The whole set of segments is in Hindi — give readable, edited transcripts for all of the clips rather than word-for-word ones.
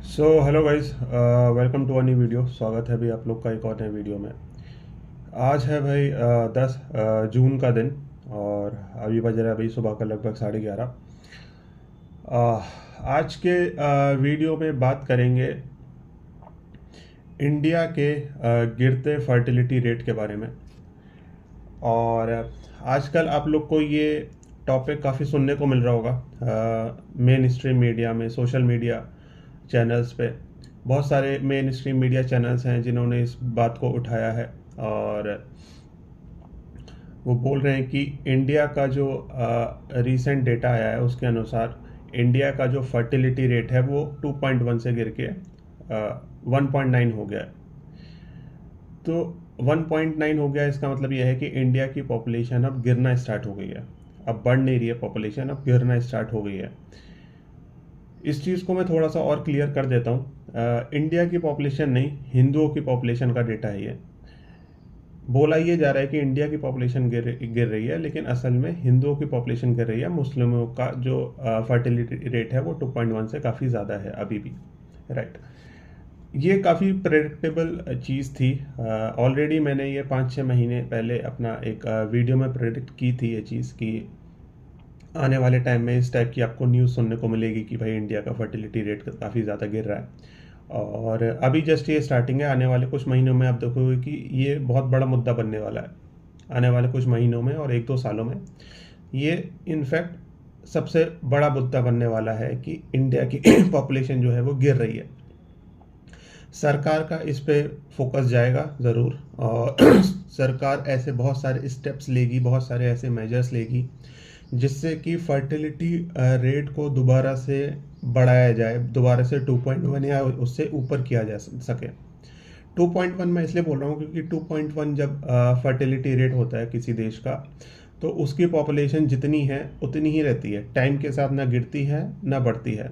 Hello guys, welcome to a new video. स्वागत है भाई आप लोग का एक और नए वीडियो में। आज है भाई 10 जून का दिन और अभी बज रहा है भाई सुबह का लगभग 11:30। आज के वीडियो में बात करेंगे इंडिया के गिरते फर्टिलिटी रेट के बारे में। और आजकल आप लोग को ये टॉपिक काफ़ी सुनने को मिल रहा होगा मेन स्ट्रीम मीडिया में, सोशल मीडिया चैनल्स पे। बहुत सारे मेन स्ट्रीम मीडिया चैनल्स हैं जिन्होंने इस बात को उठाया है और वो बोल रहे हैं कि इंडिया का जो रीसेंट डेटा आया है उसके अनुसार इंडिया का जो फर्टिलिटी रेट है वो 2.1 से गिर के 1.9 हो गया है। तो 1.9 हो गया, इसका मतलब यह है कि इंडिया की पॉपुलेशन अब गिरना स्टार्ट हो गई है। अब बढ़ नहीं रही है पॉपुलेशन, अब गिरना स्टार्ट हो गई है। इस चीज़ को मैं थोड़ा सा और क्लियर कर देता हूँ। इंडिया की पॉपुलेशन नहीं, हिंदुओं की पॉपुलेशन का डेटा है ये। बोला ये जा रहा है कि इंडिया की पॉपुलेशन गिर रही है, लेकिन असल में हिंदुओं की पॉपुलेशन गिर रही है। मुस्लिमों का जो फर्टिलिटी रेट है वो 2.1 से काफ़ी ज़्यादा है अभी भी, राइट। ये काफ़ी प्रेडिक्टेबल चीज़ थी। ऑलरेडी मैंने ये 5-6 महीने पहले अपना एक वीडियो में प्रेडिक्ट की थी ये चीज़ कि आने वाले टाइम में इस टाइप की आपको न्यूज़ सुनने को मिलेगी कि भाई इंडिया का फर्टिलिटी रेट काफ़ी ज़्यादा गिर रहा है। और अभी जस्ट ये स्टार्टिंग है। आने वाले कुछ महीनों में आप देखोगे कि ये बहुत बड़ा मुद्दा बनने वाला है। आने वाले कुछ महीनों में और 1-2 सालों में ये इनफैक्ट सबसे बड़ा मुद्दा बनने वाला है कि इंडिया की पॉपुलेशन जो है वो गिर रही है। सरकार का इस पे फोकस जाएगा ज़रूर, और सरकार ऐसे बहुत सारे स्टेप्स लेगी, बहुत सारे ऐसे मेजर्स लेगी जिससे कि फर्टिलिटी रेट को दोबारा से बढ़ाया जाए, दोबारा से 2.1 या उससे ऊपर किया जा सके। 2.1 मैं इसलिए बोल रहा हूँ क्योंकि 2.1 जब फर्टिलिटी रेट होता है किसी देश का, तो उसकी पॉपुलेशन जितनी है उतनी ही रहती है, टाइम के साथ ना गिरती है ना बढ़ती है।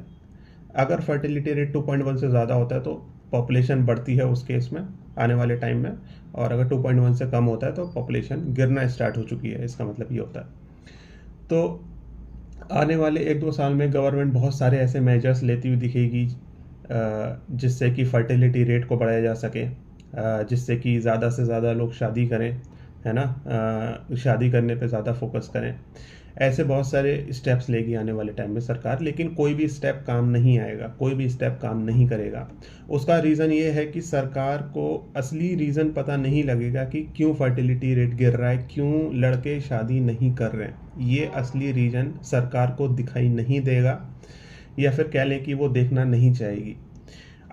अगर फर्टिलिटी रेट 2.1 से ज़्यादा होता है तो पॉपुलेशन बढ़ती है उस केस में आने वाले टाइम में, और अगर 2.1 से कम होता है तो पॉपुलेशन गिरना स्टार्ट हो चुकी है। इसका मतलब ये होता है। तो आने वाले 1-2 साल में गवर्नमेंट बहुत सारे ऐसे मेजर्स लेती हुई दिखेगी जिससे कि फर्टिलिटी रेट को बढ़ाया जा सके, जिससे कि ज़्यादा से ज़्यादा लोग शादी करें, है ना। शादी करने पे ज़्यादा फोकस करें। ऐसे बहुत सारे स्टेप्स लेगी आने वाले टाइम में सरकार, लेकिन कोई भी स्टेप काम नहीं आएगा, कोई भी स्टेप काम नहीं करेगा। उसका रीज़न ये है कि सरकार को असली रीज़न पता नहीं लगेगा कि क्यों फर्टिलिटी रेट गिर रहा है, क्यों लड़के शादी नहीं कर रहे हैं। ये असली रीज़न सरकार को दिखाई नहीं देगा, या फिर कह लें कि वो देखना नहीं चाहेगी।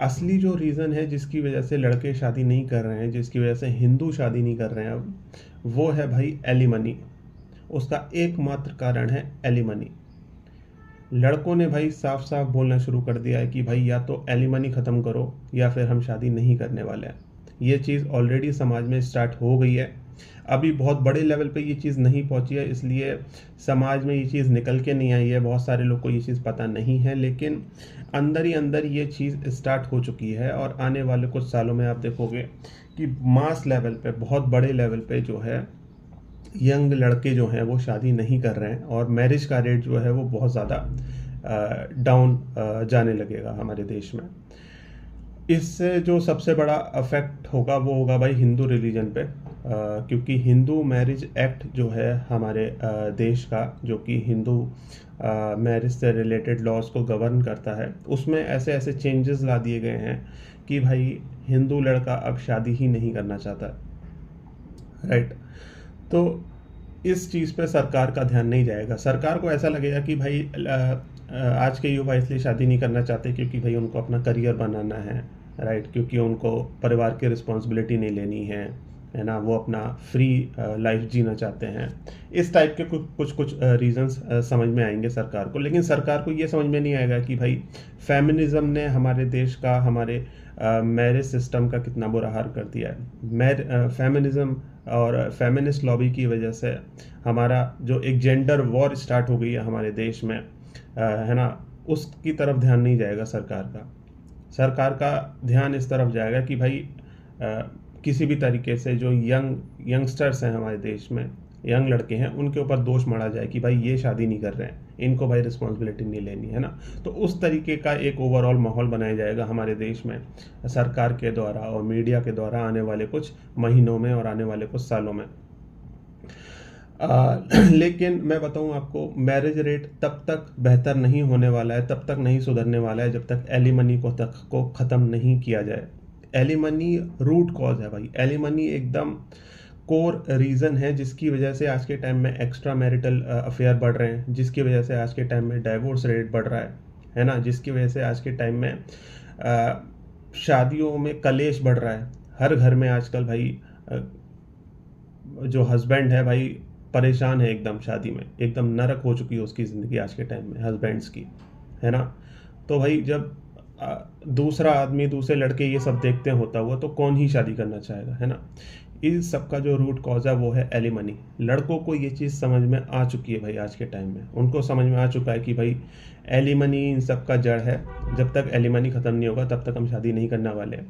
असली जो रीज़न है जिसकी वजह से लड़के शादी नहीं कर रहे हैं, जिसकी वजह से हिंदू शादी नहीं कर रहे हैं अब, वो है भाई एलिमनी। उसका एकमात्र कारण है एलिमनी। लड़कों ने भाई साफ साफ बोलना शुरू कर दिया है कि भाई या तो एलिमनी ख़त्म करो या फिर हम शादी नहीं करने वाले हैं। ये चीज़ ऑलरेडी समाज में स्टार्ट हो गई है। अभी बहुत बड़े लेवल पे ये चीज़ नहीं पहुंची है, इसलिए समाज में ये चीज़ निकल के नहीं आई है। बहुत सारे लोग को ये चीज़ पता नहीं है, लेकिन अंदर ही अंदर ये चीज़ स्टार्ट हो चुकी है। और आने वाले कुछ सालों में आप देखोगे कि मास लेवल पे, बहुत बड़े लेवल पे जो है, यंग लड़के जो हैं वो शादी नहीं कर रहे हैं, और मैरिज का रेट जो है वो बहुत ज़्यादा डाउन जाने लगेगा हमारे देश में। इससे जो सबसे बड़ा अफेक्ट होगा वो होगा भाई हिंदू रिलीजन पे, क्योंकि हिंदू मैरिज एक्ट जो है हमारे देश का, जो कि हिंदू मैरिज से रिलेटेड लॉज को गवर्न करता है, उसमें ऐसे ऐसे चेंजेस ला दिए गए हैं कि भाई हिंदू लड़का अब शादी ही नहीं करना चाहता, राइट। तो इस चीज़ पे सरकार का ध्यान नहीं जाएगा। सरकार को ऐसा लगेगा कि भाई आज के युवा इसलिए शादी नहीं करना चाहते क्योंकि भाई उनको अपना करियर बनाना है, राइट, क्योंकि उनको परिवार की रिस्पॉन्सिबिलिटी नहीं लेनी है ना, वो अपना फ्री लाइफ जीना चाहते हैं। इस टाइप के कुछ कुछ रीजंस समझ में आएंगे सरकार को, लेकिन सरकार को ये समझ में नहीं आएगा कि भाई फेमिनिज्म ने हमारे देश का, हमारे मैरिज सिस्टम का कितना बुरा हाल कर दिया है। फेमिनिज्म और फेमिनिस्ट लॉबी की वजह से हमारा जो एक जेंडर वॉर स्टार्ट हो गई है हमारे देश में, है ना, उसकी तरफ ध्यान नहीं जाएगा सरकार का। सरकार का ध्यान इस तरफ जाएगा कि भाई किसी भी तरीके से जो यंगस्टर्स हैं हमारे देश में, यंग लड़के हैं उनके ऊपर दोष मढ़ा जाए कि भाई ये शादी नहीं कर रहे हैं, इनको भाई रिस्पॉन्सिबिलिटी नहीं लेनी है ना। तो उस तरीके का एक ओवरऑल माहौल बनाया जाएगा हमारे देश में सरकार के द्वारा और मीडिया के द्वारा आने वाले कुछ महीनों में और आने वाले कुछ सालों में। लेकिन मैं बताऊं आपको, मैरिज रेट तब तक बेहतर नहीं होने वाला है, तब तक नहीं सुधरने वाला है जब तक एलिमनी को ख़त्म नहीं किया जाए। एलिमनी रूट कॉज है भाई, एलिमनी एकदम कोर रीज़न है जिसकी वजह से आज के टाइम में एक्स्ट्रा मैरिटल अफेयर बढ़ रहे हैं, जिसकी वजह से आज के टाइम में डाइवोर्स रेट बढ़ रहा है ना, जिसकी वजह से आज के टाइम में शादियों में कलेश बढ़ रहा है। हर घर में आजकल भाई जो हस्बैंड है भाई परेशान है एकदम, शादी में एकदम नरक हो चुकी है उसकी ज़िंदगी आज के टाइम में हस्बैंड्स की, है ना। तो भाई जब दूसरा आदमी, दूसरे लड़के ये सब देखते होता हुआ तो कौन ही शादी करना चाहेगा, है ना। इस सब का जो रूट कॉज है वो है एलिमनी। लड़कों को ये चीज़ समझ में आ चुकी है भाई आज के टाइम में, उनको समझ में आ चुका है कि भाई एलिमनी इन सब का जड़ है। जब तक एलिमनी ख़त्म नहीं होगा तब तक हम शादी नहीं करने वाले हैं।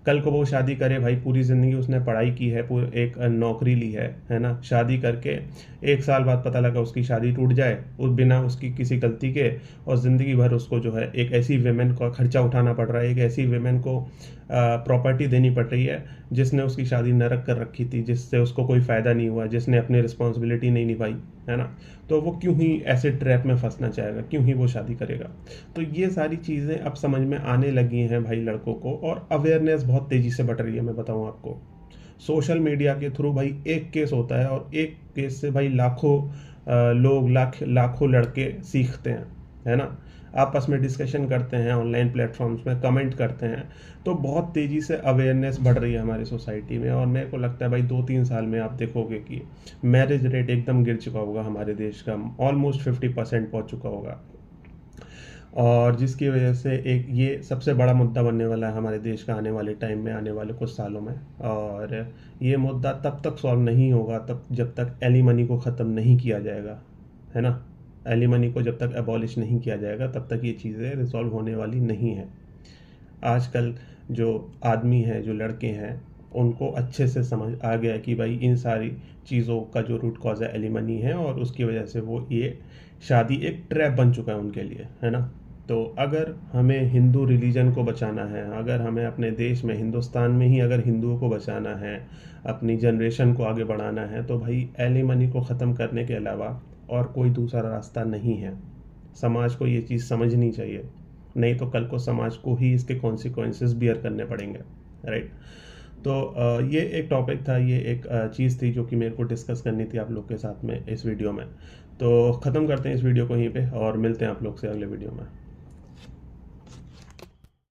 कल को वो शादी करे भाई, पूरी ज़िंदगी उसने पढ़ाई की है, पूरी एक नौकरी ली है ना, शादी करके 1 साल बाद पता लगा उसकी शादी टूट जाए उस बिना उसकी किसी गलती के, और ज़िंदगी भर उसको जो है एक ऐसी वेमेन का खर्चा उठाना पड़ रहा है, एक ऐसी वेमेन को प्रॉपर्टी देनी पड़ रही है जिसने उसकी शादी नरक कर रखी थी, जिससे उसको कोई फ़ायदा नहीं हुआ, जिसने अपनी रिस्पॉन्सिबिलिटी नहीं निभाई, है ना। तो वो क्यों ही ऐसे ट्रैप में फंसना चाहेगा, क्यों ही वो शादी करेगा। तो ये सारी चीज़ें अब समझ में आने लगी हैं भाई लड़कों को, और अवेयरनेस बहुत तेज़ी से बढ़ रही है। मैं बताऊँ आपको, सोशल मीडिया के थ्रू भाई एक केस होता है और एक केस से भाई लाखों लोग, लाखों लड़के सीखते हैं, है ना। आपस में डिस्कशन करते हैं, ऑनलाइन प्लेटफॉर्म्स में कमेंट करते हैं, तो बहुत तेज़ी से अवेयरनेस बढ़ रही है हमारी सोसाइटी में। और मेरे को लगता है भाई 2-3 साल में आप देखोगे कि मैरिज रेट एकदम गिर चुका होगा हमारे देश का, ऑलमोस्ट 50% पहुंच चुका होगा, और जिसकी वजह से एक ये सबसे बड़ा मुद्दा बनने वाला है हमारे देश का आने वाले टाइम में, आने वाले कुछ सालों में। और ये मुद्दा तब तक सॉल्व नहीं होगा तब जब तक एलिमनी को ख़त्म नहीं किया जाएगा, है ना। एलिमनी को जब तक एबॉलिश नहीं किया जाएगा तब तक ये चीज़ें रिजॉल्व होने वाली नहीं है। आजकल जो आदमी हैं, जो लड़के हैं, उनको अच्छे से समझ आ गया कि भाई इन सारी चीज़ों का जो रूट कॉज है एलिमनी है, और उसकी वजह से वो ये शादी एक ट्रैप बन चुका है उनके लिए, है ना। तो अगर हमें हिंदू रिलीजन को बचाना है, अगर हमें अपने देश में, हिंदुस्तान में ही अगर हिंदुओं को बचाना है, अपनी जनरेशन को आगे बढ़ाना है, तो भाई एलिमनी को ख़त्म करने के अलावा और कोई दूसरा रास्ता नहीं है। समाज को ये चीज़ समझनी चाहिए, नहीं तो कल को समाज को ही इसके कॉन्सिक्वेंसेस बियर करने पड़ेंगे, राइट। तो ये एक टॉपिक था, ये एक चीज़ थी जो कि मेरे को डिस्कस करनी थी आप लोग के साथ में इस वीडियो में। तो ख़त्म करते हैं इस वीडियो को यहीं पे, और मिलते हैं आप लोग से अगले वीडियो में।